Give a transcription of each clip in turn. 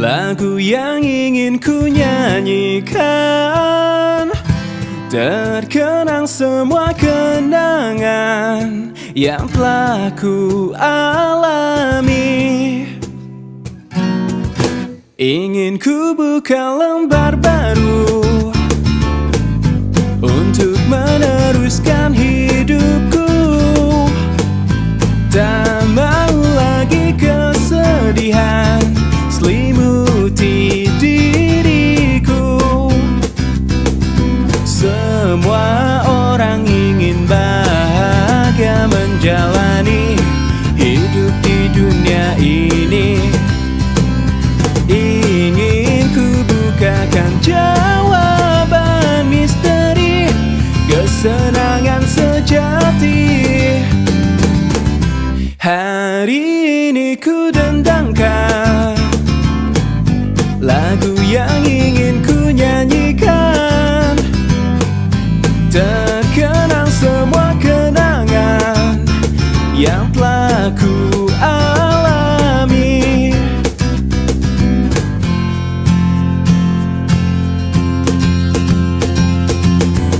Lagu yang ingin ku nyanyikan, terkenang semua kenangan yang telah ku alami. Ingin ku buka lembar baru untuk meneruskan hidupku. Tak mau lagi kesedihan selimuti diriku. Semua orang ingin bahagia menjalani hidup di dunia ini. Ingin ku bukakan jawaban misteri kesenangan sejati. Hari ini ku dendangkan lagu yang ingin ku nyanyikan, terkenang semua kenangan yang telah ku alami.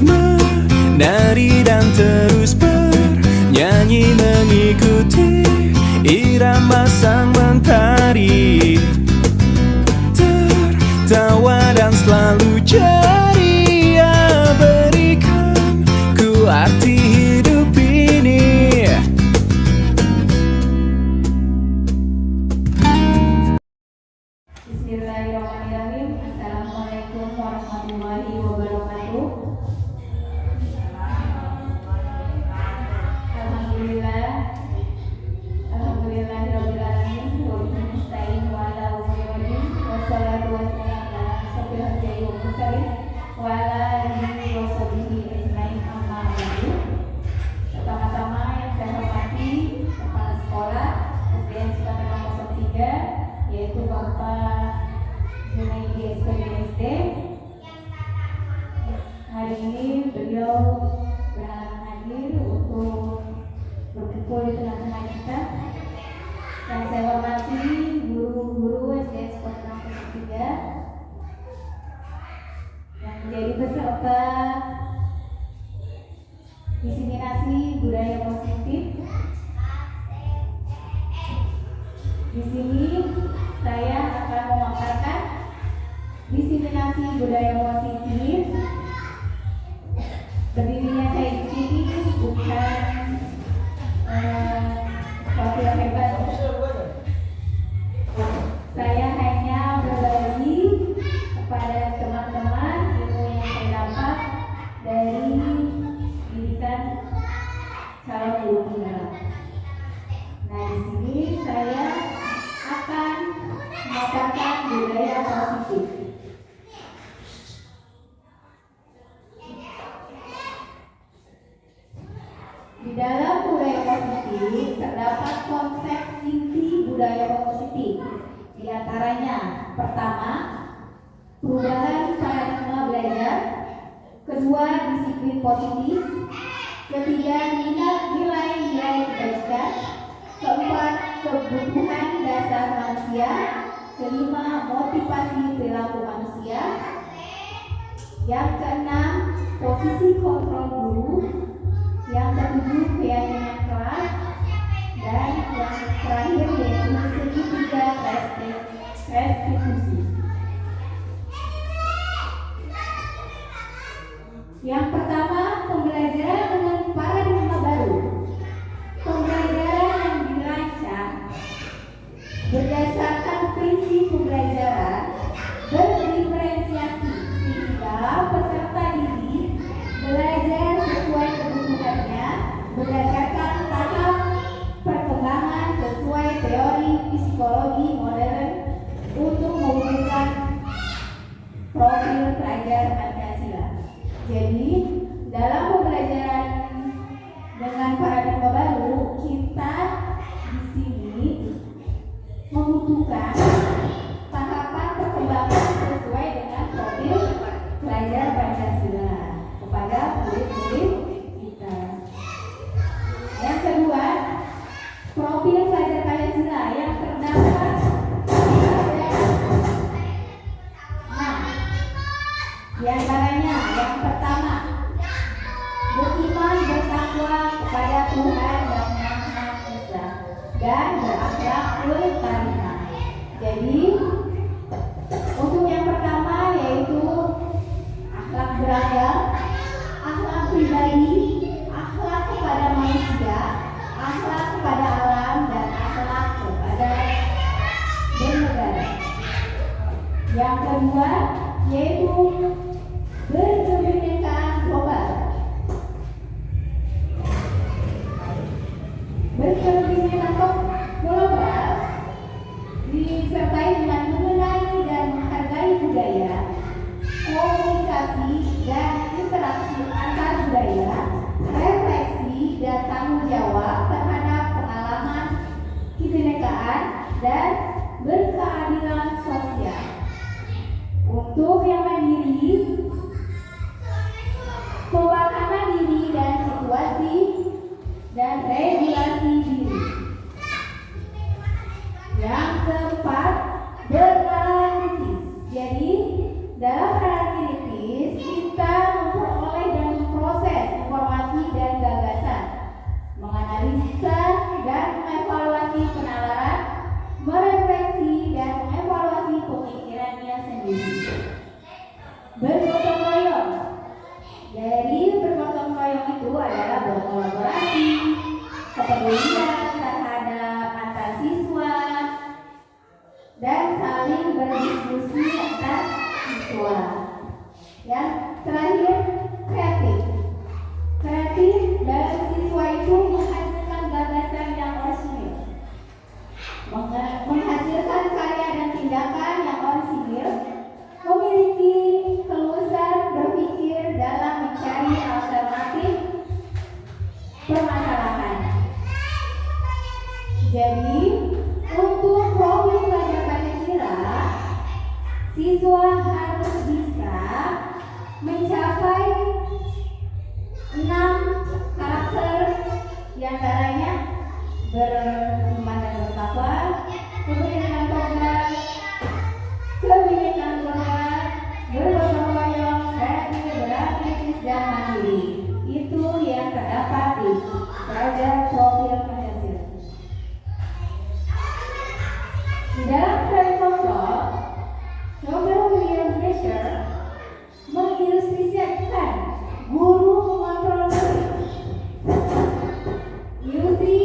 Menari dan terus bernyanyi mengikuti irama sang mentari, tertawa dan selalu ceria, berikan ku arti hidup ini. Bismillahirrahmanirrahim. Assalamualaikum warahmatullahi wabarakatuh. Alhamdulillahirrahmanirrahim. Wa bihi nasta'in wa ala umuri din. Wassalatu wassalamu ala asyrofil anbiya'i wal mursalin wa ala alihi wa sahbihi ajmain, amma ba'du. Pertama-tama yang saya hormati Kepala Sekolah SDN Cipatama 03, yaitu Bapak Junaidi SPDSD. Hari ini beliau berhalangan hadir untuk berkumpul di tengah-tengah kita. Yang saya hormati guru-guru SDN Cipatama 03 yang menjadi peserta diseminasi budaya positif. Di sini saya akan memaparkan diseminasi budaya positif. Berdirinya saya di sini bukan profil hebat. Saya hanya berbagi kepada teman-teman ilmu yang saya dapat dari pendidikan calon guru tunggal. Nah, di sini saya akan memaparkan budaya positif. Di dalam budaya positif terdapat konsep inti budaya positif. Di antaranya, pertama, perubahan paradigma belajar, kedua, disiplin positif, ketiga, nilai-nilai kebaikan, keempat, kebutuhan dasar manusia, kelima, motivasi perilaku manusia, yang keenam, posisi kontrol guru, yang ketujuh, keyakinan kelas, dan yang terakhir yaitu segitiga restitusi. Yang pertama, pembelajaran dengan paradigma baru. Pembelajaran yang dirancang berdasarkan prinsip pembelajaran berdiferensiasi sehingga peserta didik belajar sesuai kebutuhannya berdasarkan tahap perkembangan sesuai teori psikologi modern untuk mewujudkan profil pelajar Pancasila. Jadi, dalam pembelajaran dengan paradigma baru, kita di sini membutuhkan tahapan perkembangan sesuai dengan profil pelajar Pancasila kepada murid-murid kita. Yang kedua, profil pelajar Pancasila yang terdapat pada Yang kedua yaitu berkebinekaan global. Berkebinekaan global disertai dengan mengenali dan menghargai budaya, komunikasi dan interaksi antar budaya, refleksi dan tanggung jawab terhadap pengalaman kebinekaan dan berkeadilan sosial. Untuk yang mandiri, pemahaman diri dan situasi dan regulasi diri. Yang keempat, bernalar kritis. Jadi dalam nalar kritis kita memperoleh dan memproses informasi dan gagasan, menganalisa dan mengevaluasi penalaran, merefleksi dan mengevaluasi pemikirannya sendiri. Bergotong royong. Jadi bergotong royong itu adalah berkolaborasi, kepedulian terhadap antar siswa, dan saling berdiskusi antar siswa. Yang terakhir, kreatif. Kreatif dari siswa itu menghasilkan gagasan yang orisinil, menghasilkan karya dan tindakan yang orisinil, memiliki keluasan berpikir dalam mencari alternatif permasalahan. Jadi untuk profil pelajar Pancasila, siswa harus bisa mencapai 6 karakter, diantaranya beriman dan bertakwa, kebinekaan global, kebinekaan global, bergotong royong, kreatif, beraktivis dan mandiri. Itu yang terdapat di pelajar profil Pancasila. Di dalam teori kontrol, Dr. William Glasser mengilustrasikan guru mengontrol murid. Ilustrasi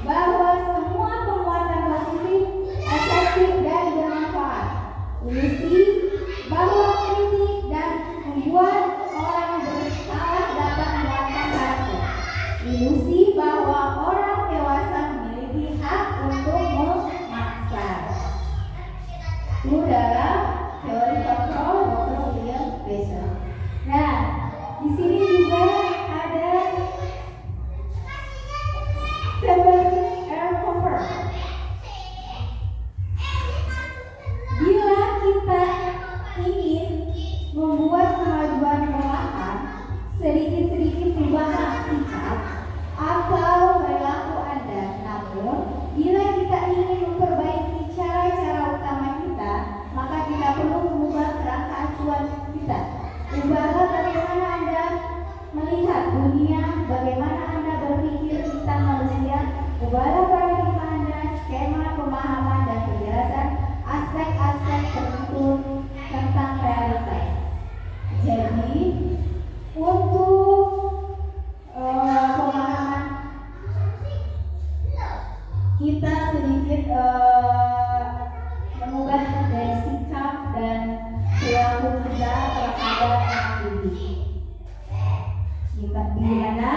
bahwa semua penguatan positif, efektif dan bermanfaat. Ilustrasi bahwa kritik dan membuat orang bersalah dapat menguatkan karakter. Ilustrasi bahwa orang dewasa memiliki hak untuk memaksa. Itu dalam teori kontrol Dr. William Glasser. Nah, di sini juga ada Stephen R. Cover. Bila kita ingin membuat kemajuan perlahan, sedikit-sedikit perubahan sikap atau perilaku Anda. Namun, bila kita ingin memperbaiki cara-cara utama kita, maka kita perlu mengubah kerangka acuan kita. Ubahlah bagaimana Anda melihat dunia, bagaimana Anda berpikir tentang manusia. Ubahlah paradigma Anda, skema pemahaman dan penjelasan aspek-aspek tertentu tentang realitas. Jadi untuk pemahaman kita sedikit mengubah dari sikap dan perilaku kita terhadap anak didik. Di mana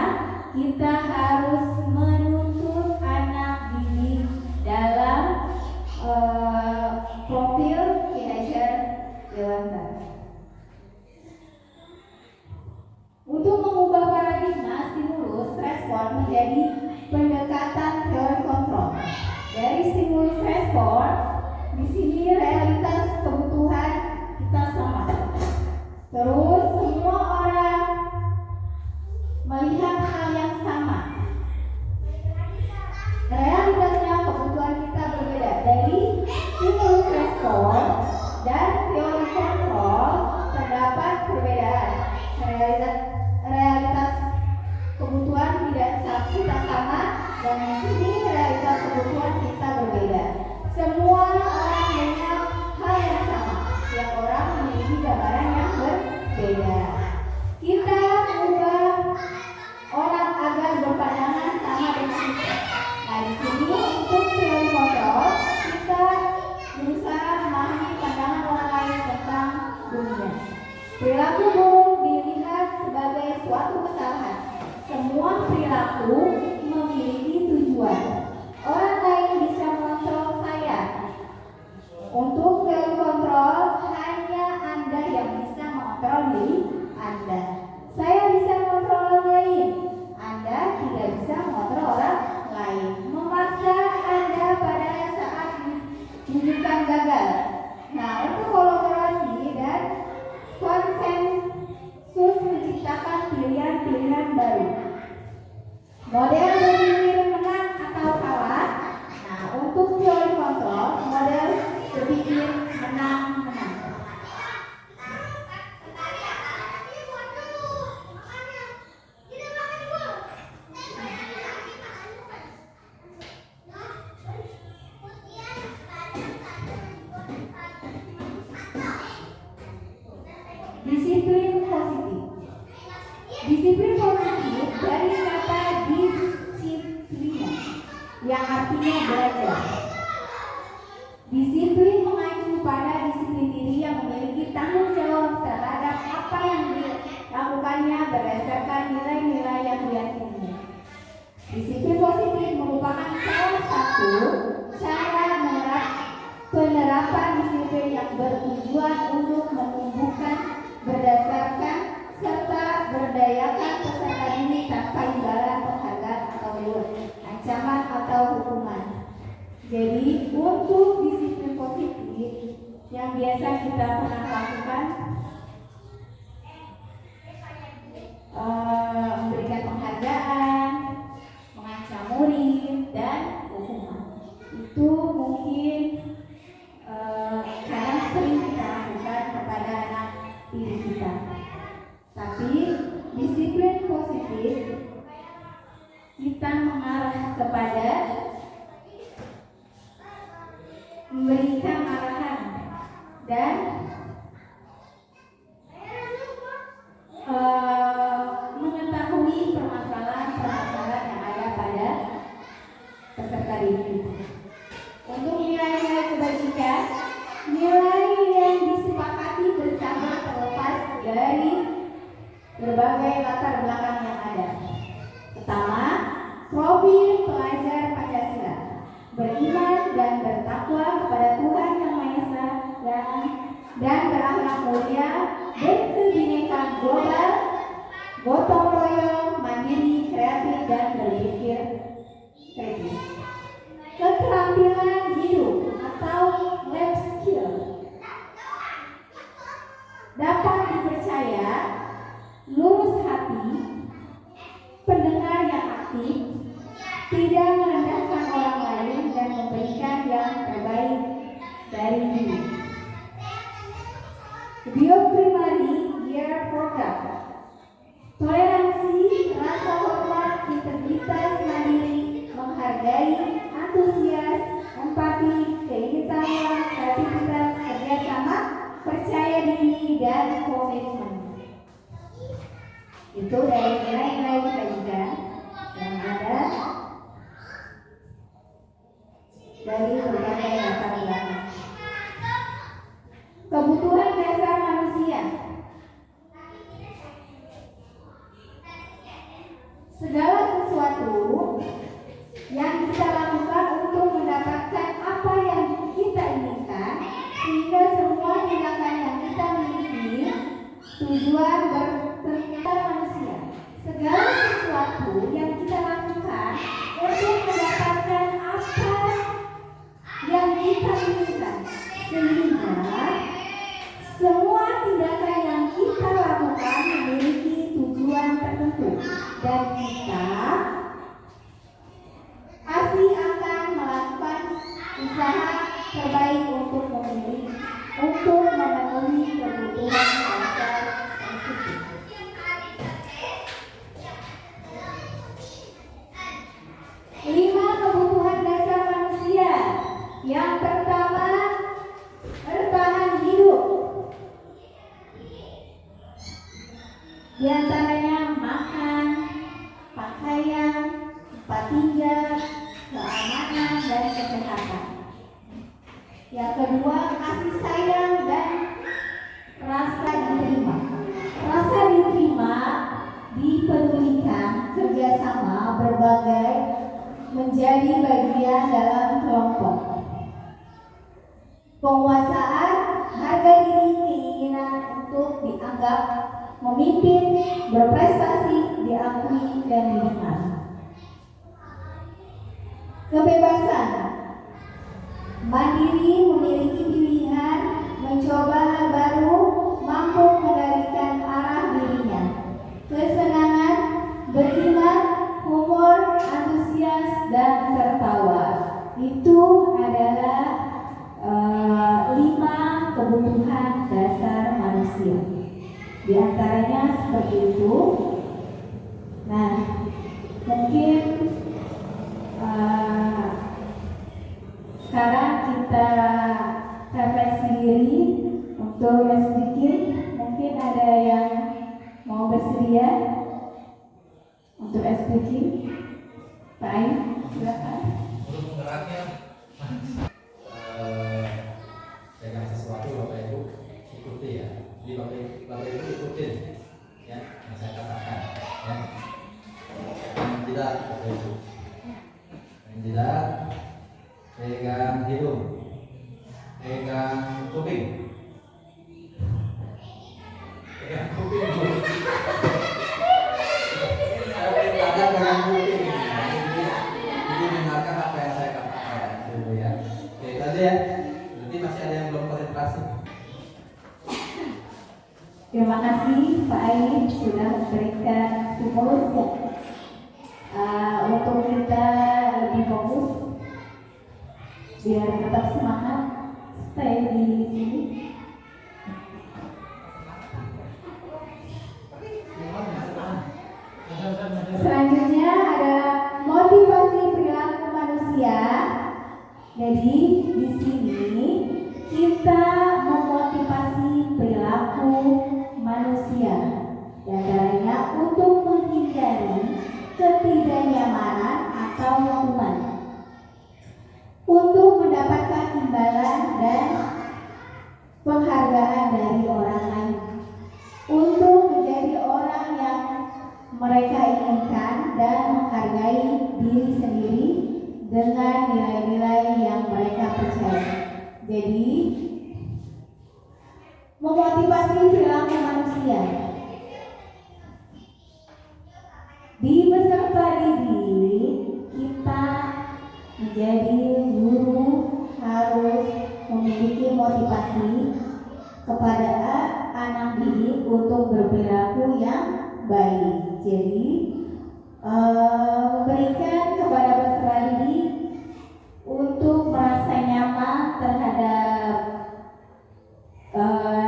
kita harus menuntut anak didik dalam profil Ki Hajar Dewantara. Untuk mengubah paradigma stimulus respon menjadi pendekatan teori kontrol. Dari stimulus respon, di sini realitas kebutuhan kita sama. Terus semua orang melihat hal yang sama. Realitasnya kebutuhan kita berbeda. Dari stimulus respon dan teori kontrol terdapat perbedaan. Realitas kebutuhan kita sama, dan di sini realitas kebutuhan kita berbeda. Semua orang Untuk self control hanya Anda yang bisa mengontrol diri Anda. Saya bisa mengontrol orang lain, Anda tidak bisa mengontrol orang lain. Memaksa Anda pada saat menunjukkan gagal. Nah, untuk kolaborasi dan konsensus menciptakan pilihan-pilihan baru. Model berpikir menang atau kalah. Nah, untuk teori kontrol, model berpikir menang-menang. Disiplin positif. Disiplin positif dari kata disiplina yang artinya belajar. Disiplin mengacu pada disiplin diri yang memiliki tanggung jawab terhadap apa yang dilakukannya berdasarkan nilai-nilai yang diyakininya. Disiplin positif merupakan salah satu cara penerapan disiplin yang bertujuan untuk menumbuhkan, berdasarkan, serta berdayakan peserta didik tanpa imbalan penghargaan atau reward, ancaman atau hukuman. Jadi untuk disiplin positif yang biasa kita pernah lakukan, memberikan penghargaan, mengancam murid, dan hukuman. Itu mungkin kadang sering kita lakukan kepada anak didik kita. Tapi disiplin positif kita mengarah kepada memberikan arahan dan mengetahui permasalahan-permasalahan yang ada pada peserta didik. Untuk nilai-nilai kebajikan, nilai yang disepakati bersama terlepas dari berbagai latar belakang yang ada. Pertama, profil pelajar Pancasila, beriman dan bertakwa kepada Tuhan Yang Maha Esa dan berakhlak mulia, berkebinekaan global, gotong royong, mandiri, kreatif, dan berpikir kritis. Keterampilan hidup atau life skill dapat dipercaya, lurus hati, pendengar yang aktif, tidak merendahkan orang lain, dan memberikan yang terbaik dari diri. Bioprimary Year Program, toleransi, rasa hormat, integritas, mandiri, menghargai, antusias, empati, keingitaran, kreativitas, kerjasama, percaya diri, dan komitmen. Itu dari nilai-nilai kebajikan yang ada dari berbagai latar belakang. Kebutuhan dasar manusia. Segala sesuatu yang kita lakukan untuk mendapatkan apa yang kita inginkan, sehingga semua tindakan yang kita miliki tujuan bertentang manusia. Segala sesuatu yang kita lakukan untuk mendapatkan apa yang kita inginkan, sehingga semua tindakan yang kita lakukan memiliki tujuan tertentu, dan kita pasti akan melakukan usaha terbaik untuk memenuhi kebutuhan dasar tersebut. Lima kebutuhan dasar manusia. Yang pertama, bertahan hidup. Di antaranya makan, pakaian, tempat tinggal, keamanan, dan kesehatan. Yang kedua, kasih sayang dan rasa diterima. Rasa diterima, dipedulikan, kerjasama, berbagai, menjadi bagian dalam kelompok. penguasaan, harga diri, keinginan untuk dianggap memimpin, berprestasi, diakui, dan dikenal. Kebebasan, mandiri, memiliki pilihan, mencoba hal baru, mampu mengendalikan arah dirinya. Kesenangan, beriman, humor, antusias, dan tertawa. Itu adalah 5 kebutuhan dasar manusia. Di antaranya seperti itu. Nah, mungkin sekarang kita refleksi diri untuk sedikit. Mungkin ada yang mau bersedia untuk speaking. Pak Ain, silakan. Untuk menggeraknya, pegang sesuatu Bapak Ibu ikuti ya. Jadi Bapak Ibu ikutin ya yang saya katakan ya. Yang tidak Bapak Ibu, yang tidak pegang hidung, pegang kuping, pegang kuping dulu. Saya perintahkan pegang kuping. Jadi dengarkan apa yang saya katakan dulu ya. Oke, tadi ya. Nanti masih ada yang belum konsentrasi. Terima kasih Pak Ain sudah memberikan stimulus untuk kita lebih fokus biar tetap semangat stay di sini. Selanjutnya ada motivasi perilaku manusia. Jadi di sini kita memotivasi perilaku manusia, diantaranya untuk menghindari ketidaknyamanan atau hukuman, untuk mendapatkan imbalan dan penghargaan dari orang lain, untuk menjadi orang yang mereka inginkan dan menghargai diri sendiri dengan nilai-nilai yang mereka percaya. Jadi memotivasi perilaku manusia. Di peserta didik kita menjadi guru harus memiliki motivasi kepada anak didik untuk berperilaku yang baik. Jadi memberikan kepada peserta didik untuk merasa nyaman terhadap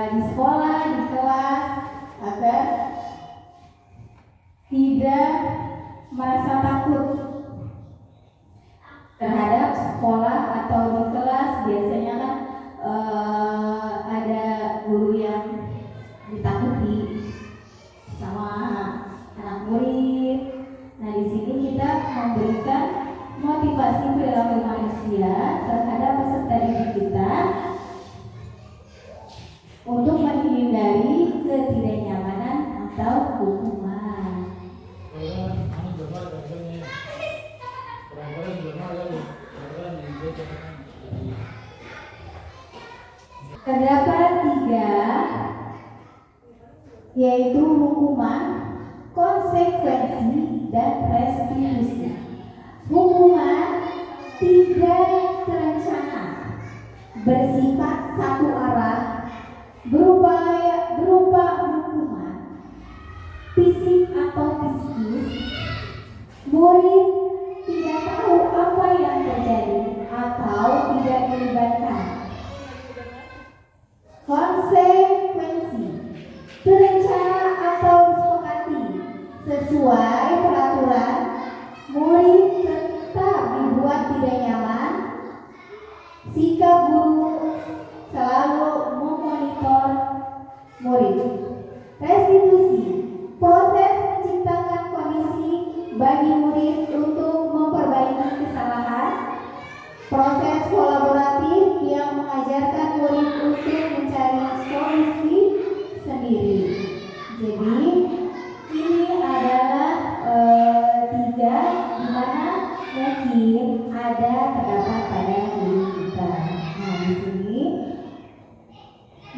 di sekolah, di kelas, agar tidak merasa takut terhadap sekolah atau di kelas. Biasanya kan ada guru yang ditakuti sama anak murid. Nah, di sini kita memberikan motivasi perilaku manusia terhadap peserta didik kita untuk menghindari ketidaknyamanan atau hukuman. Terdapat 3, yaitu hukuman, konsekuensi, dan restitusi. Hukuman tidak terencana, bersifat satu arah, berupa hukuman fisik atau psikis. Murid tidak tahu apa yang terjadi atau tidak dilibatkan. Konsekuensi terencana atau disepakati sesuai peraturan. Murid tetap dibuat tidak nyaman. Sikap guru selalu memonitor murid. Restitusi, proses menciptakan kondisi bagi murid untuk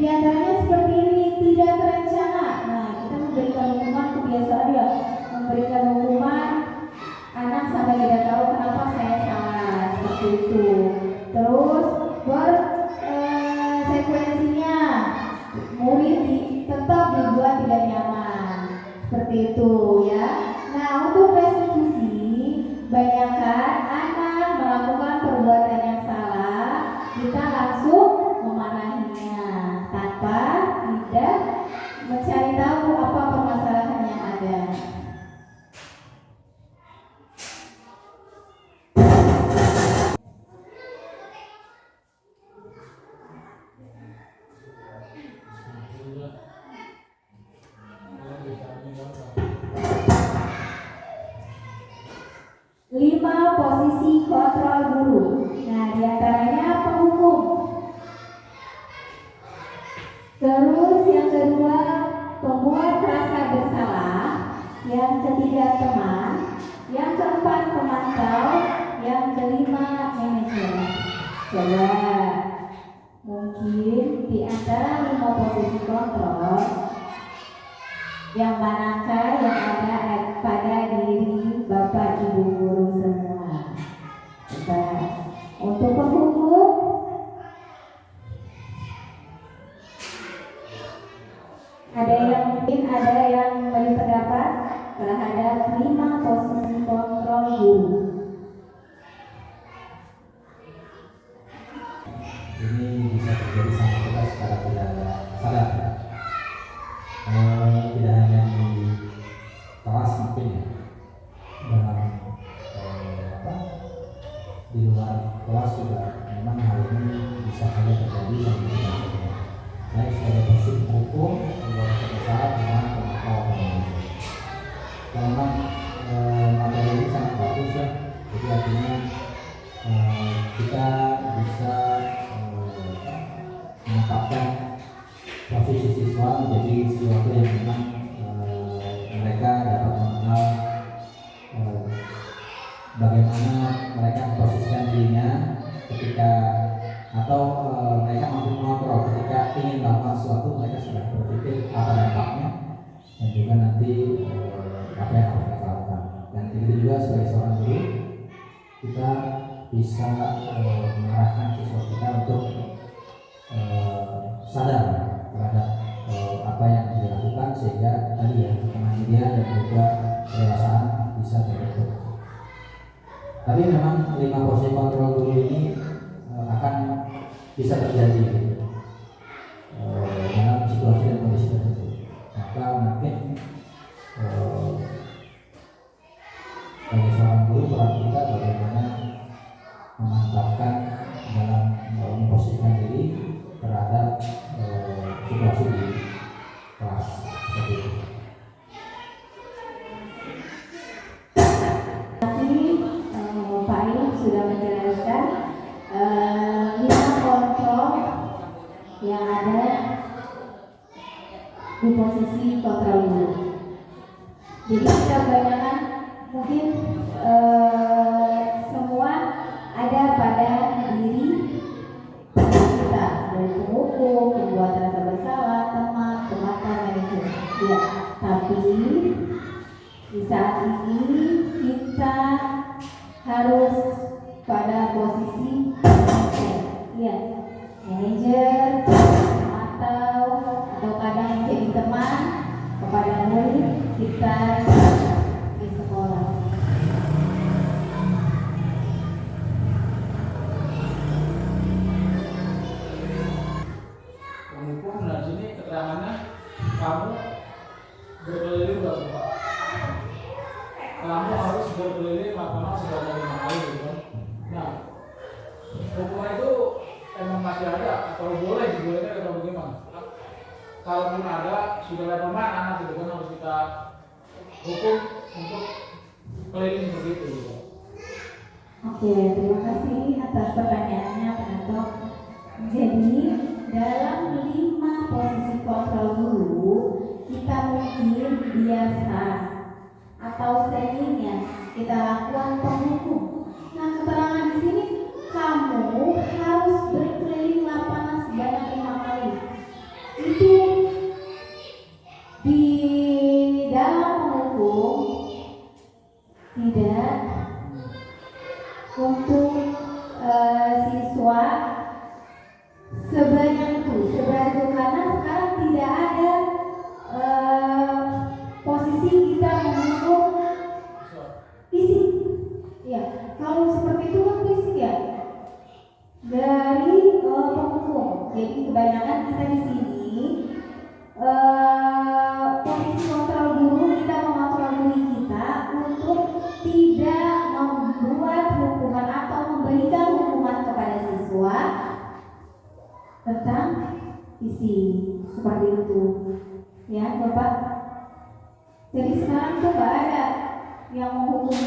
Di antaranya seperti ini, tidak terencana. Nah, kita memberikan hukuman kebiasaan ya, memberikan hukuman anak sampai tidak tahu kenapa saya salah, seperti itu. Terus sekuensinya murid tetap dibuat tidak nyaman, seperti itu ya. Nah, untuk restitusi, banyakkan anak melakukan perbuatan yang salah, kita langsung memarahinya tanpa tidak mencari tahu apa permasalahan yang ada. Lima posisi kontrol guru. Nah, diantaranya penghukum. Terus yang kedua, pembuat rasa bersalah. Yang ketiga, teman. Yang keempat, pemantau. Yang kelima, manajer. Coba, mungkin di antara 5 posisi kontrol, yang manakah yang ada pada diri Bapak Ibu guru semua? Coba, untuk penghukum, mungkin ada yang beri pendapat terhadap 5 posisi kontrol guru. Ini bisa terjadi sama kita secara tidak sadar. Tidak hanya di kelas mungkin ya, dalam di luar kelas juga memang hal ini bisa saja terjadi sama kita. Baik sebagai posisi hukum, sebagai kesalahan dengan pemantau pemantau. Memang materi ini sangat bagus ya. Jadi artinya kita bisa menetapkan posisi siswa menjadi sesuatu yang memang mereka dapat mengenal bagaimana mereka memposisikan dirinya ketika atau mereka mampu mengontrol ketika ingin melakukan sesuatu. Mereka sudah berpikir apa dampaknya dan juga nanti apa yang harus kita lakukan. Dan begitu juga sebagai seorang guru, kita bisa mengarahkan siswa kita untuk sadar terhadap apa yang dilakukan sehingga tadi ya kemandirian dan juga kedewasaan bisa terbentuk. Tapi memang 5 posisi kontrol guru ini akan bisa terjadi dalam situasi dan kondisi tertentu. Maka mungkin sebagai seorang guru peran kita bagaimana memantapkan dalam memposisikan diri terhadap situasi di kelas seperti itu. Pak Ilham sudah menjelaskan 5 kontrol yang ada di posisi kontrol ini. Jadi kita bayangkan mungkin semua ada pada diri kita, dari penghukum, pembuat rasa bersalah, teman, pemantau, manajer. Ya, tapi di saat ini kita harus pada posisi manajer, ya, manajer, pemantau, atau kadang jadi teman kepada murid kita di sekolah. Penghukum dan sini keterangannya kamu berkeliling Bapak. Kamu harus berkeliling maksimal sebanyak 5 kali gitu. Nah, hukuman itu emang masih ada atau dibolehkan atau bagaimana? Kalaupun ada, sudah level mana anak gitu kan harus kita hukum untuk keliling seperti itu gitu. Oke, terima kasih atas pertanyaannya Pak Anto. Jadi dalam 5 posisi kontrol dulu kita mungkin biasa atau seringnya kita lakukan penghukum. Nah, keterangan di sini kamu harus berkeliling lapangan sebanyak 5 kali. sebanyak itu karena sekarang tidak ada posisi kita menghukum fisik. Ya, kalau seperti itu kan fisik ya dari penghukum. Jadi kebanyakan kita di sini posisi kontrol guru, kita mengontrol diri kita untuk tidak membuat hukuman atau memberikan hukuman kepada siswa tentang isi seperti itu, ya Bapak. Jadi sekarang tuh nggak ada yang menghukum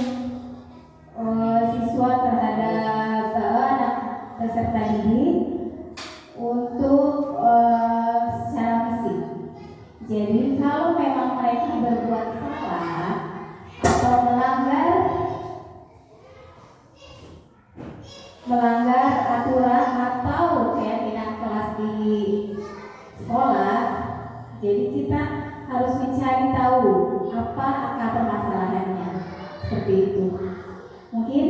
siswa terhadap anak peserta didik untuk secara fisik. Jadi kalau memang mereka berbuat salah atau melanggar aturan atau keyakinan kelas di sekolah, jadi kita harus mencari tahu apa akar permasalahannya, seperti itu. Mungkin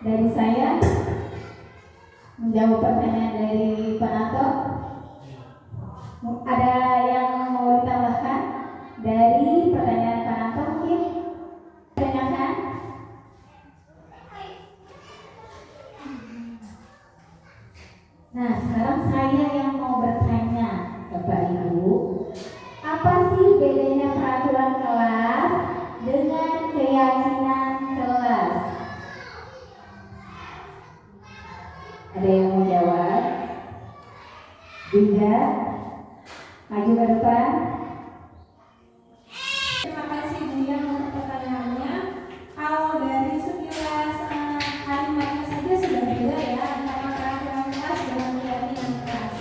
dari saya menjawab pertanyaan dari Pak Nato. Ada yang mau ditambahkan dari pertanyaan Pak Nato? Mungkin tanyakan. Nah, sekarang saya yang mau bertanya, Bapak Ibu, apa sih bedanya peraturan kelas dengan keyakinan kelas? Ada yang mau jawab? Tidak? Maju ke depan. Terima kasih Buya untuk pertanyaannya. Kalau dari sekilas kalimatnya saja sudah beda ya antara peraturan kelas dengan keyakinan kelas.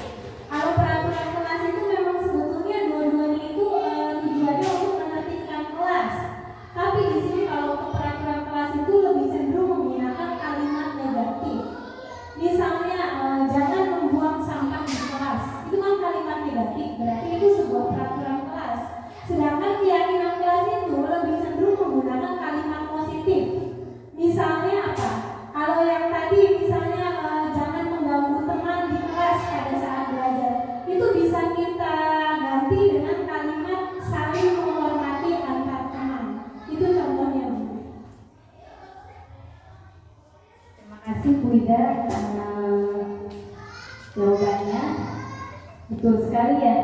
Kalau peraturan kelas itu memang sebetulnya dua-duanya itu tujuannya untuk menertibkan kelas. Tapi di sini kalau peraturan kelas itu lebih cenderung menggunakan kalimat negatif. Misalnya jangan membuang sampah di kelas. Itu kan kalimat negatif, berarti itu sebuah peraturan kelas. Sedangkan keyakinan kelas itu lebih cenderung menggunakan kalimat positif. Misalnya apa? Kalau yang tadi misalnya jangan mengganggu teman di kelas pada saat belajar, itu bisa kita ganti dengan kalimat saling menghormati antar teman. Itu contohnya. Terima kasih Bu Ida jawabannya. Betul sekali ya.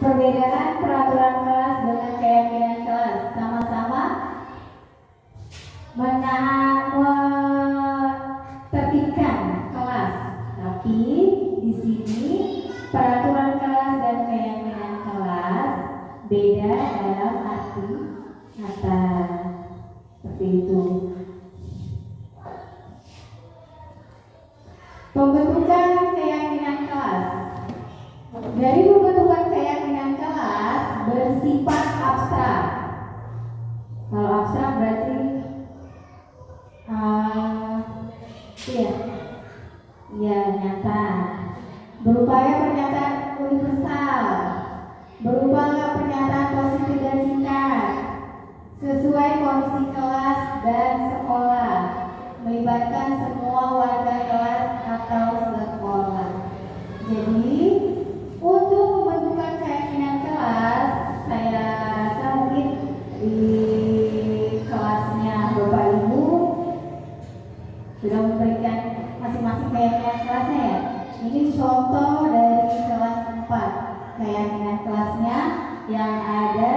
Perbedaan peraturan kelas dengan keyakinan kelas sama-sama menertibkan kelas, tapi di sini peraturan kelas dan keyakinan kelas beda dalam arti kata, seperti itu. Pembentukan keyakinan kelas. Dari pembentukan keyakinan kelas bersifat abstrak. Kalau abstrak berarti ya nyata. Berupaya pernyataan universal, berupa pernyataan positif dan singkat, sesuai kondisi kelas dan sekolah, melibatkan semua warga kelas atau sekolah. Jadi untuk pembentukan keyakinan kelas, saya rasa mungkin di kelasnya Bapak Ibu sudah memberikan masing-masing keyakinan kelasnya ya. Ini contoh dari kelas 4 keyakinan kelasnya yang ada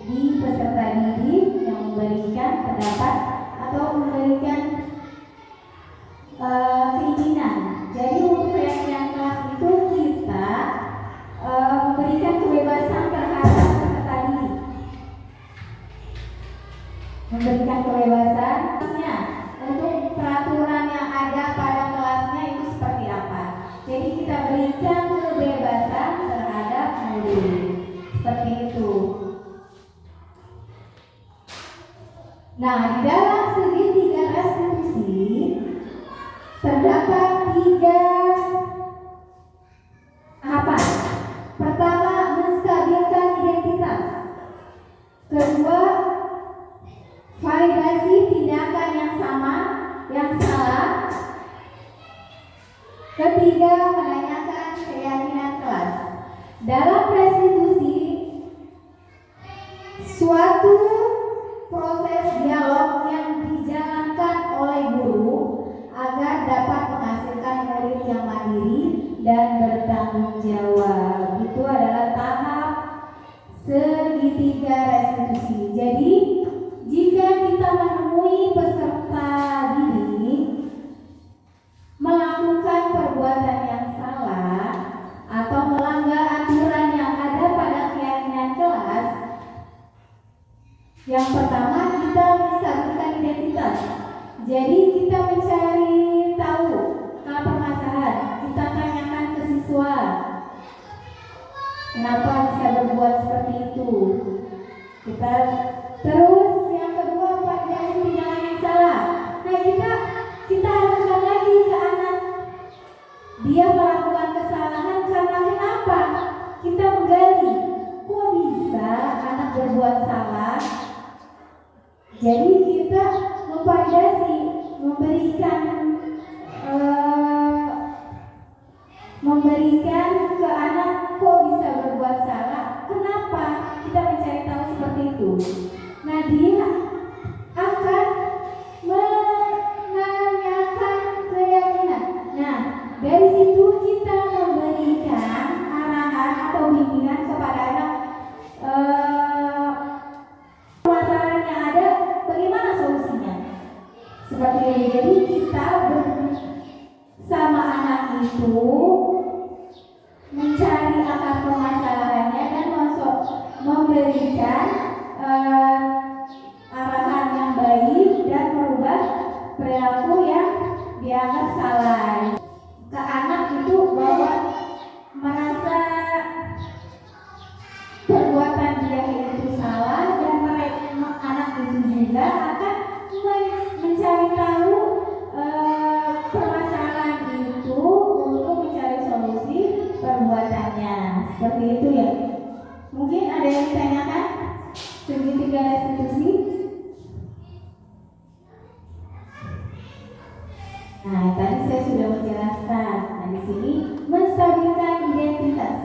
di peserta didik yang memberikan pendapat atau memberikan keinginan. Jadi untuk keyakinan kelas itu kita memberikan kebebasan terhadap peserta didik, memberikan kebebasan untuk peraturan yang ada pada kelasnya itu seperti apa. Jadi kita berikan kebebasan terhadap murid, seperti itu. Nah, di dalam segitiga restitusi terdapat 3 tahapan. Pertama, menstabilkan identitas. Kedua, validasi tindakan yang sama, yang salah. Ketiga, menanyakan keyakinan kelas. Dalam restitusi, suatu proses dialog yang dijalankan oleh guru agar dapat menghasilkan murid yang mandiri dan bertanggung jawab. Itu adalah tahap segitiga restitusi. Jadi, jika kita menemui peserta didik melakukan perbuatan yang salah atau melanggar aturan yang ada pada keyakinan kelas, yang pertama kita menstabilkan identitas. Jadi kita mencari tahu permasalahan, kita tanyakan ke siswa kenapa bisa berbuat seperti itu. Kita terus yang kedua, validasi tindakan yang salah. Nah, kita haruskan lagi ke anak, dia melakukan kesalahan karena kenapa? Kita menggali, kok bisa anak berbuat salah? Jadi kita memvalidasi, memberikan ke anak, kok bisa berbuat salah? Kenapa? Kita mencari tahu seperti itu. Nah, dia akan menanyakan keyakinan. Nah, dari situ kita memberikan arahan atau bimbingan kepada anak, permasalahan yang ada, bagaimana solusinya. Seperti ini. Jadi kita bersama anak itu mencari akar permasalahannya dan memberikan arahan yang baik dan merubah perilaku yang dianggap salah. Ke anak itu bahwa merasa perbuatan dia itu salah, dan anak itu juga akan mencari tahu permasalahan itu untuk mencari solusi perbuatannya. Seperti itu ya. Mungkin ada yang ditanyakan segitiga restitusi. Nah, tadi saya sudah menjelaskan. Nah, di sini menstabilkan identitas.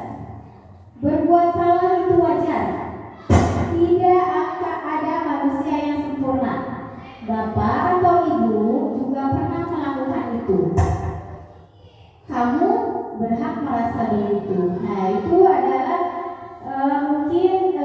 Berbuat salah itu wajar. Tidak akan ada manusia yang sempurna. Bapak atau ibu juga pernah melakukan itu. Kamu berhak merasa begitu. Nah, itu adalah mungkin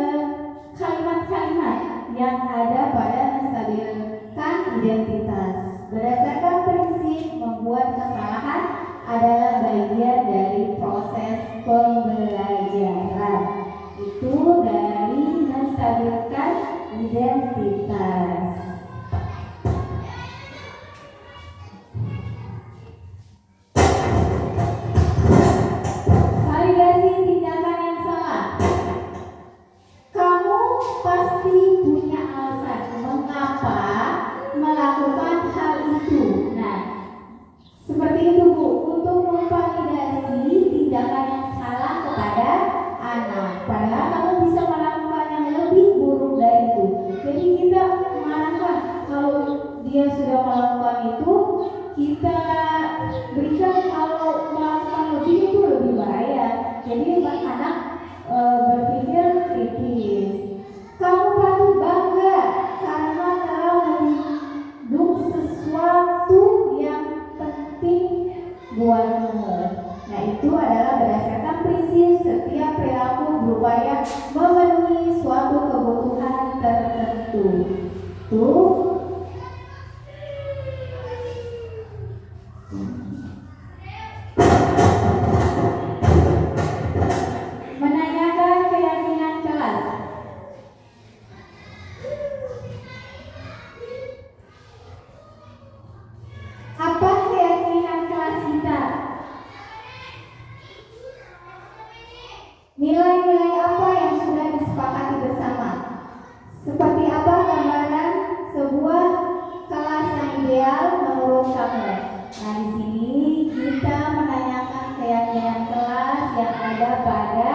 kalimat-kalimat yang ada pada menstabilkan identitas. Berdasarkan prinsip membuat kesalahan adalah bagian dari proses pembelajaran. Itu dari menstabilkan identitas. Validasi tindakan yang salah. Kamu pasti punya alasan mengapa melakukan hal itu. Nah, seperti itu Bu, untuk memvalidasi tindakan yang salah kepada anak. Padahal kamu bisa melakukan yang lebih buruk dari itu. Jadi kita mengarahkan, kalau dia sudah melakukan itu, kita berikan kalau melakukan lebih itu lebih bahaya. Jadi anak berpikir kritis. Kamu patut bangga karena telah mengandung sesuatu yang penting buatmu. Nah, itu adalah berdasarkan prinsip setiap perilaku berupaya memenuhi suatu kebutuhan tertentu. Tuh. Menanyakan keyakinan kelas. Apa keyakinan kelas kita? Nilai-nilai apa yang sudah disepakati bersama? Seperti apa gambaran sebuah kelas yang ideal menurut kamu? Nah, di sini kita menanyakan keyakinan kelas yang ada pada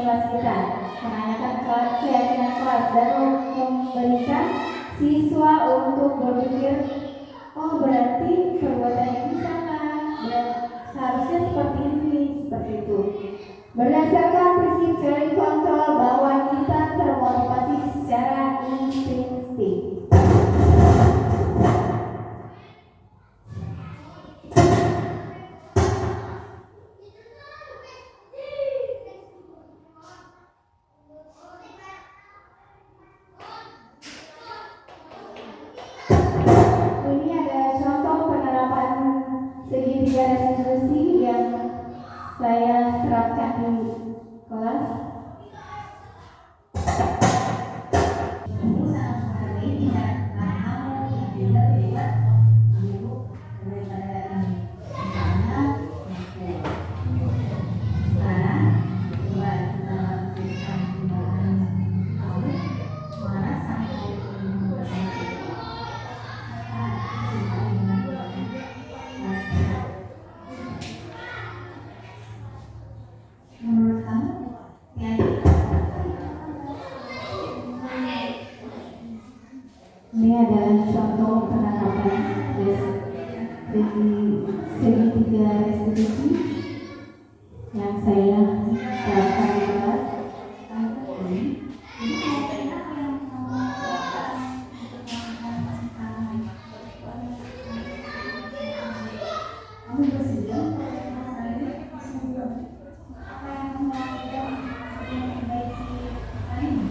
kelas kita, menanyakan keyakinan kelas dan memberikan siswa untuk berpikir, oh berarti perbuatan ini salah dan seharusnya seperti ini, seperti itu. Berdasarkan prinsip teori kontrol bahwa kita termotivasi secara instinktif. Ini ada contoh penerapan segitiga restitusi yang saya terapkan di kelas. Ibu sangat menghargai tindakan kamu yang tidak berbuat ibu daripada ini. Misalnya, sekarang coba kita lakukan tindakan kamu marah sampai menurut kamu ya ini adalah contoh penerapan segitiga restitusi yang saya terapkan di kelas. Kamu bersedia masalah ini? Apa yang kamu lakukan untuk memperbaiki hal ini?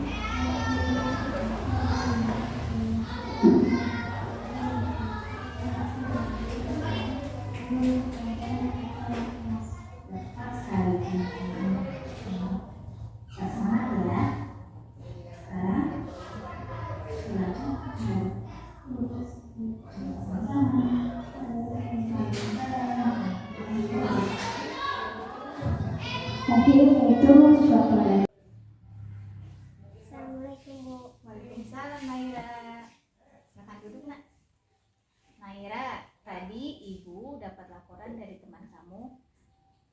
Lepas sekali. Semangat ya. Sekarang mungkin itu suatu dari. Assalamualaikum Bu. Waalaikumsalam Naira. Silakan duduk nak. Naira, tadi ibu dapat laporan dari teman kamu.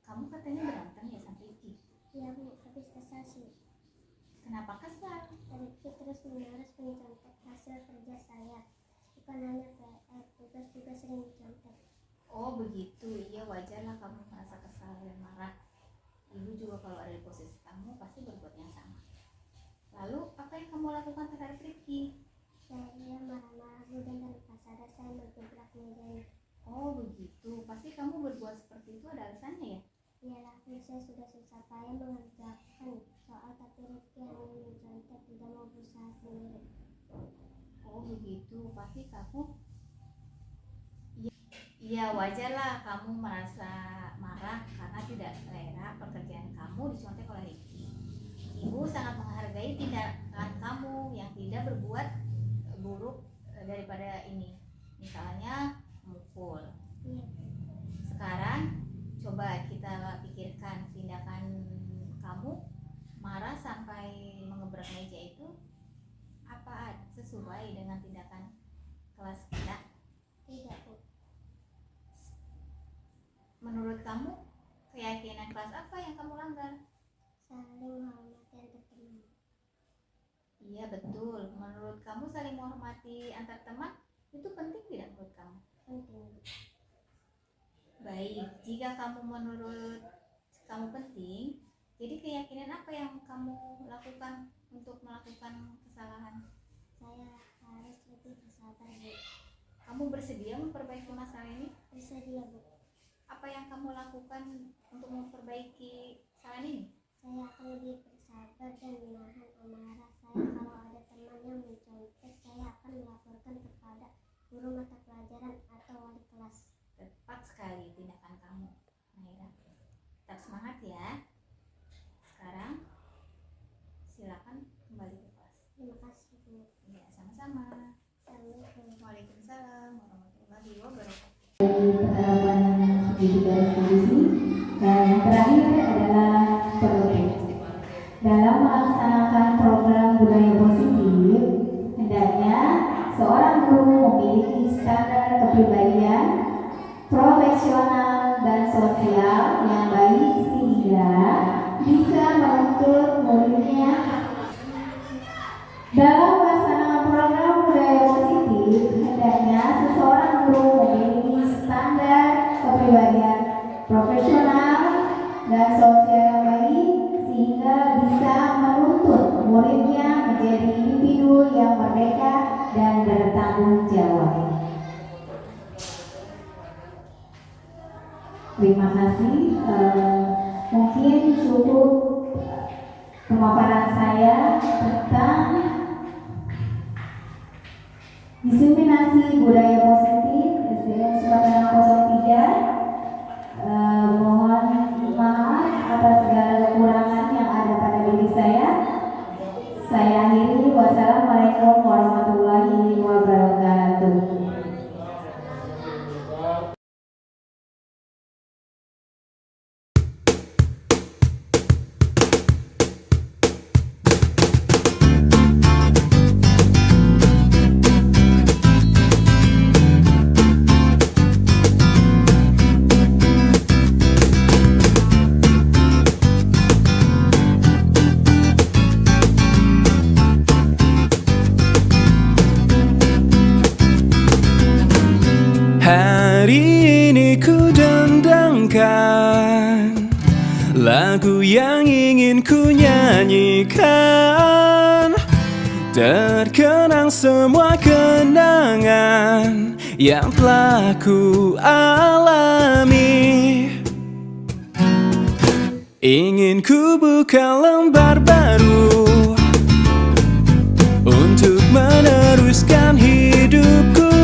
Kamu katanya berantem ya sampai Iki. Iya Bu, habis kesal sih. Kenapa kesal? Rifki terus menerus mencontek hasil kerja saya. Bukan hanya PR, tugas juga sering dicontek. Oh begitu, iya wajarlah kamu merasa kesal dan marah. Ibu juga kalau ada di posisi kamu pasti berbuat yang sama. Lalu apa yang kamu lakukan terhadap Rifki? Saya marah-marah Bu dan tanpa sadar saya mengebrak mejanya. Oh begitu, pasti kamu berbuat seperti itu ada alasannya ya? Iyalah Bu, saya sudah susah payah mengerjakan soal tapi Rifki hanya mencontek, tidak mau berusaha sendiri. Oh begitu, pasti kamu. Iya wajarlah kamu merasa marah karena tidak rela pekerjaan kamu dicontek oleh Rifki. Ibu sangat menghargai tindakan kamu yang tidak berbuat buruk daripada ini. Misalnya mukul. Iya. Sekarang coba kita pikirkan tindakan kamu marah sampai mengebrak meja itu apa sesuai dengan tindakan kelas kita? Tidak Bu. Menurut kamu keyakinan kelas apa yang kamu langgar? Saling menghormati antar teman. Iya betul. Menurut kamu saling menghormati antar teman itu penting tidak menurut kamu? Penting. Baik, jika kamu menurut kamu penting, jadi keyakinan apa yang kamu lakukan untuk melakukan kesalahan? Saya harus lebih bersabar Bu. Kamu bersedia memperbaiki masalah ini? Bersedia Bu. Apa yang kamu lakukan untuk memperbaiki kesalahan ini? Saya akan lebih bersabar dan menahan amarah saya. Kalau ada teman yang mencontek, saya akan melaporkan kepada guru mata pelajaran atau wali kelas. Tepat sekali tindakan kamu, Naira. Tetap semangat ya. Sekarang silakan kembali ke kelas. Terima kasih Bu. Ya, sama-sama. Assalamualaikum. Waalaikumsalam warahmatullahi wabarakatuh. Penerapan segitiga restitusi dan yang terakhir adalah penutup. Dalam melaksanakan program budaya positif, hendaknya seorang guru memiliki standar kepribadian profesional dan sosial yang baik sehingga bisa menuntut muridnya dalam melaksanakan program budaya hendaknya seseorang guru memiliki standar kepribadian profesional dan sosial yang baik sehingga bisa menuntut muridnya menjadi individu yang merdeka dan bertanggung jawab. Terima kasih. Mungkin cukup pemaparan saya tentang diseminasi budaya positif SDN Sumatera 03. Mohon maaf atas segala kekurangan yang ada pada diri saya. Saya akhiri. Wassalamualaikum warahmatullahi wabarakatuh. Hari ini ku dendangkan lagu yang ingin ku nyanyikan. Terkenang semua kenangan yang telah ku alami. Ingin ku buka lembar baru untuk meneruskan hidupku.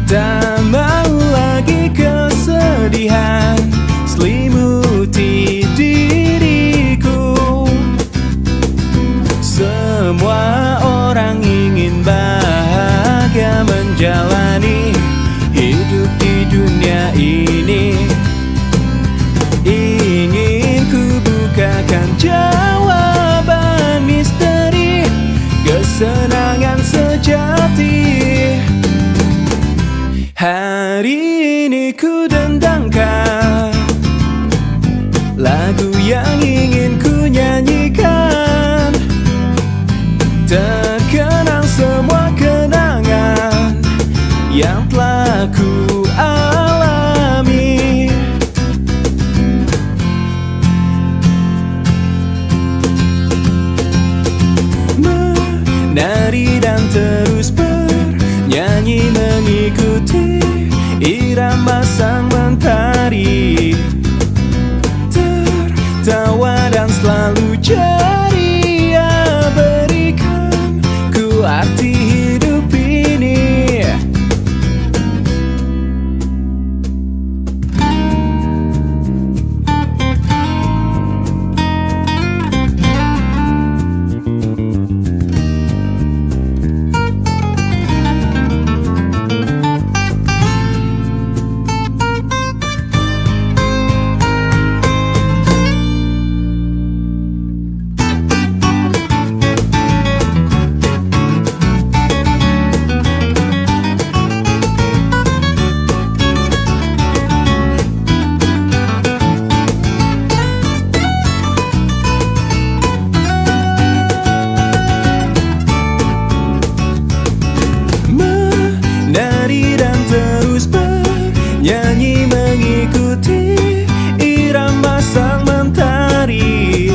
Tak mau lagi kesedihan selimuti diriku. Semua orang ingin bahagia menjalani hidup di dunia ini. Ingin ku bukakan jawaban misteri kesenangan sejati. Hari ini ku dendangkan lagu yang ingin ku nyanyikan. Terkenang semua kenangan yang telah ku alami. Menari dan terus bernyanyi mengikuti irama sang mentari. Tertawa dan selalu ceria, berikan ku arti hidup ini. Menari dan terus bernyanyi mengikuti irama sang mentari.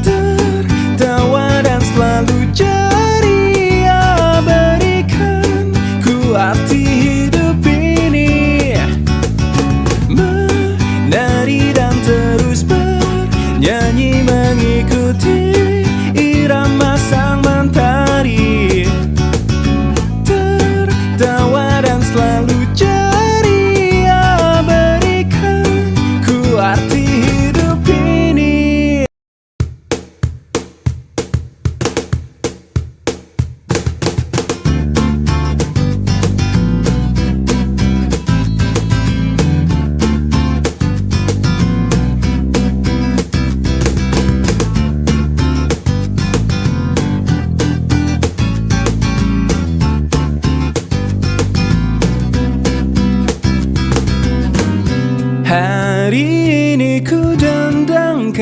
Tertawa dan selalu ceria, berikan ku arti hidup ini. Menari dan terus bernyanyi mengikuti irama sang mentari. Tertawa dan selalu ceria, berikan ku arti hidup ini. Hari ini ku dendangkan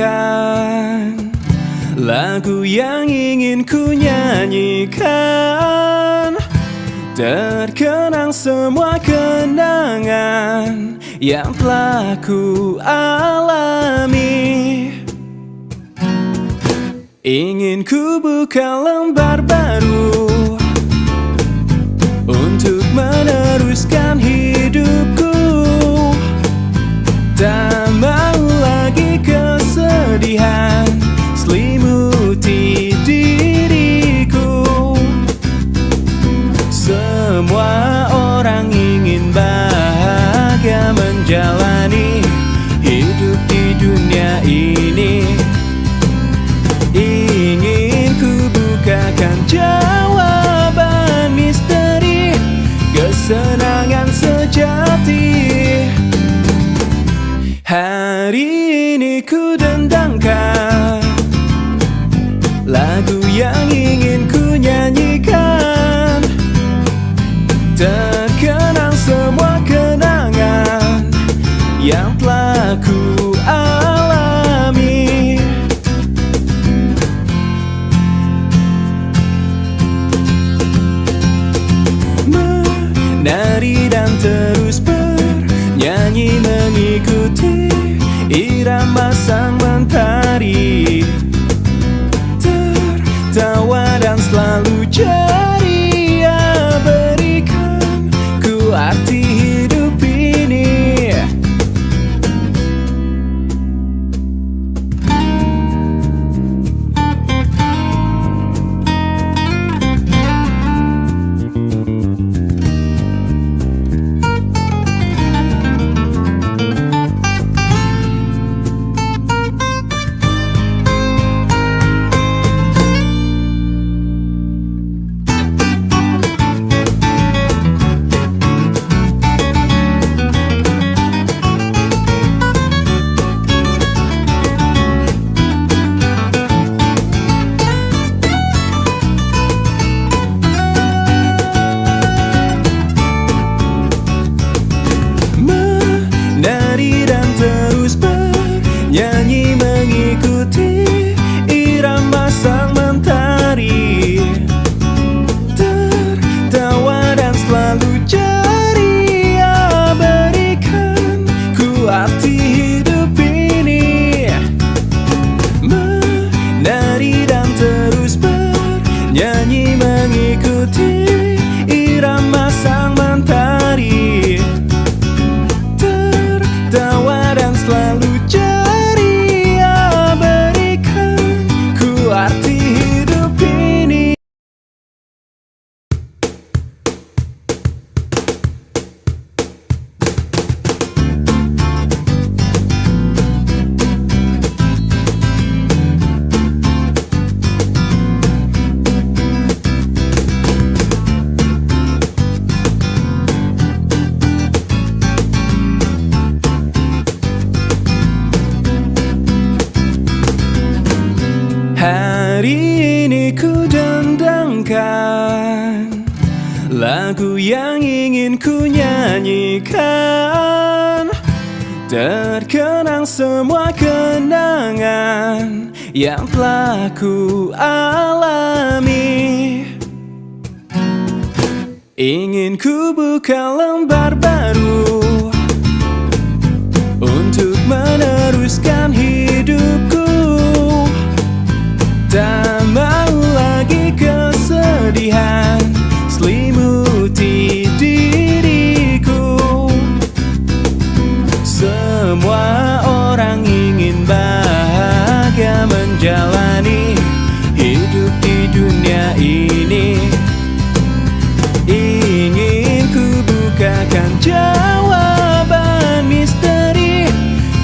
lagu yang ingin ku nyanyikan. terkenang semua kenangan yang telah ku alami. Ingin ku buka lembar baru untuk meneruskan hidupku. Tak mau lagi kesedihan selimuti diriku. Semua orang ingin bahagia menjalani hidup di dunia ini. Ingin ku bukakan jawaban misteri kesenangan sejati. Hari ini ku dendangkan lagu yang ingin ku nyanyikan. Terkenang semua kenangan yang telah ku alami. Menari dan terus bernyanyi mengikuti irama sang mentari. Tertawa dan selalu ceria, berikan ku arti hidup ini. Menari dan terus bernyanyi mengikuti irama sang mentari. Tertawa dan selalu ceria, berikan ku arti hidup ini. Menari dan terus bernyanyi mengikuti irama sang mentari. Tertawa dan selalu ceria, berikan ku arti hidup ini. Hari ini ku dendangkan lagu yang ingin ku nyanyikan. Terkenang semua kenangan yang telah ku alami. Ingin ku buka lembar baru untuk meneruskan hidupku. Tak mau lagi kesedihan selimuti diriku. Semua orang ingin bahagia menjalani hidup di dunia ini. Ingin ku bukakan jawaban misteri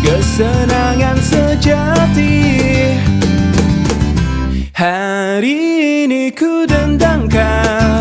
kesenangan sejati. Hari ini ku dendangkan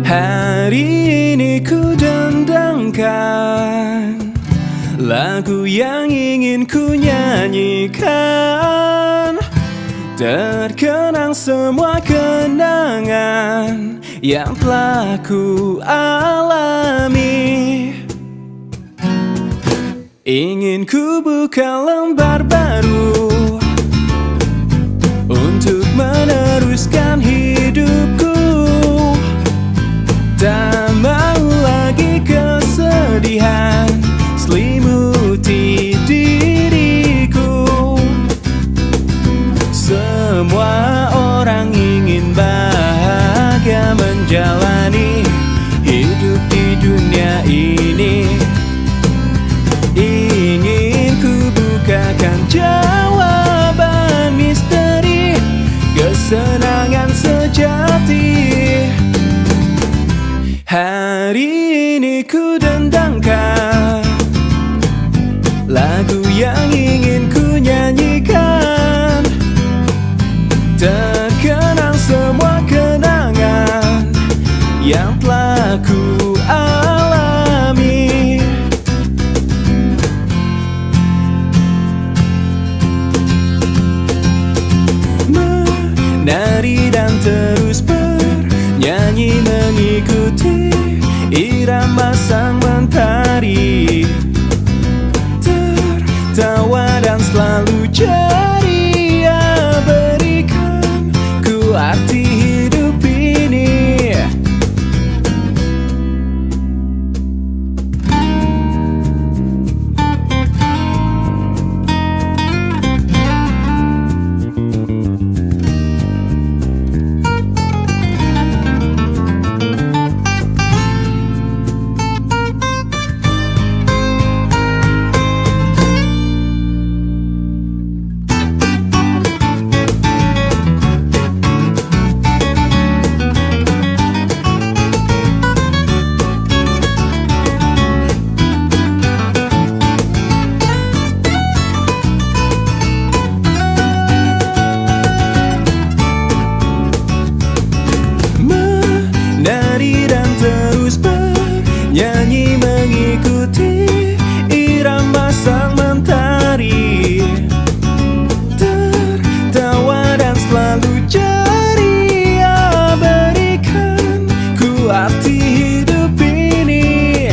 Hari ini ku dendangkan lagu yang ingin ku nyanyikan. Terkenang semua kenangan yang telah ku alami. Ingin ku buka lembar baru untuk meneruskan hidupku. Tak mau lagi kesedihan selimuti diriku. Semua orang ingin bahagia menjalani hidup di dunia ini. Ingin ku bukakan jawaban misteri kesenangan sejati. Hari ini ku dendangkan lagu yang ingin ku nyanyikan. Terkenang semua kenangan yang telah ku alami. Menari dan terus bernyanyi mengikuti irama sang mentari. Tertawa dan selalu ceria, berikan ku arti hidup ini. Menari dan terus bernyanyi mengikuti irama sang mentari. Tertawa dan selalu ceria, berikan ku arti hidup ini.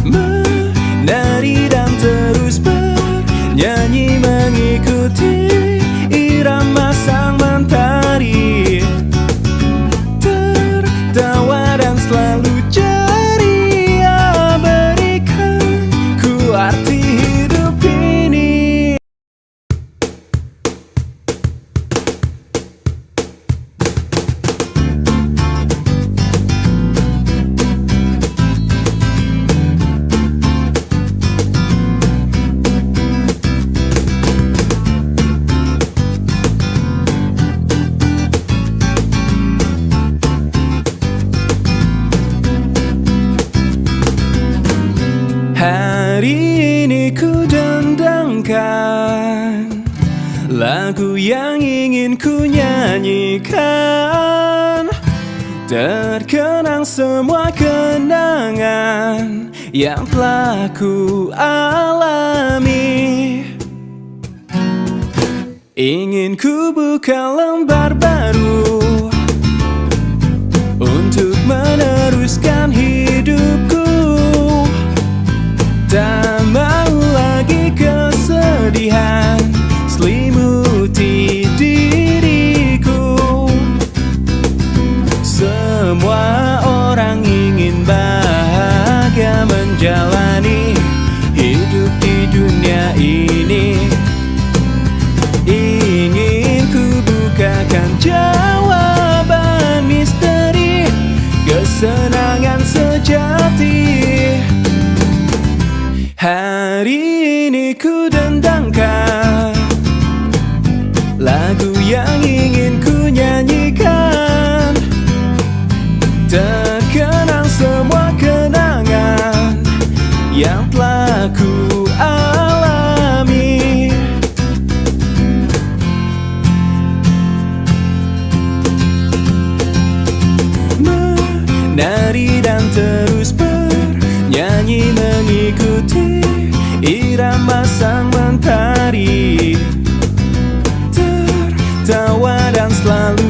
Menari dan terus bernyanyi mengikuti irama sang mentari. Tertawa dan selalu ceria, berikan ku arti hidup ini. Hari ini ku dendangkan lagu yang ingin ku nyanyikan. Terkenang semua kenangan yang telah ku alami. Ingin ku buka lembar baru untuk meneruskan hidupku. Tak mau lagi kesedihan selimuti diriku. Semua orang ingin bahagia menjalani hidup di dunia ini. Ingin ku bukakan jawaban misteri kesenangan sejati. Hari ini ku dendangkan lagu yang ingin ku nyanyikan. Terkenang semua kenangan yang telah ku alami. menari dan terus bernyanyi mengikuti irama sang mentari, tertawa dan selalu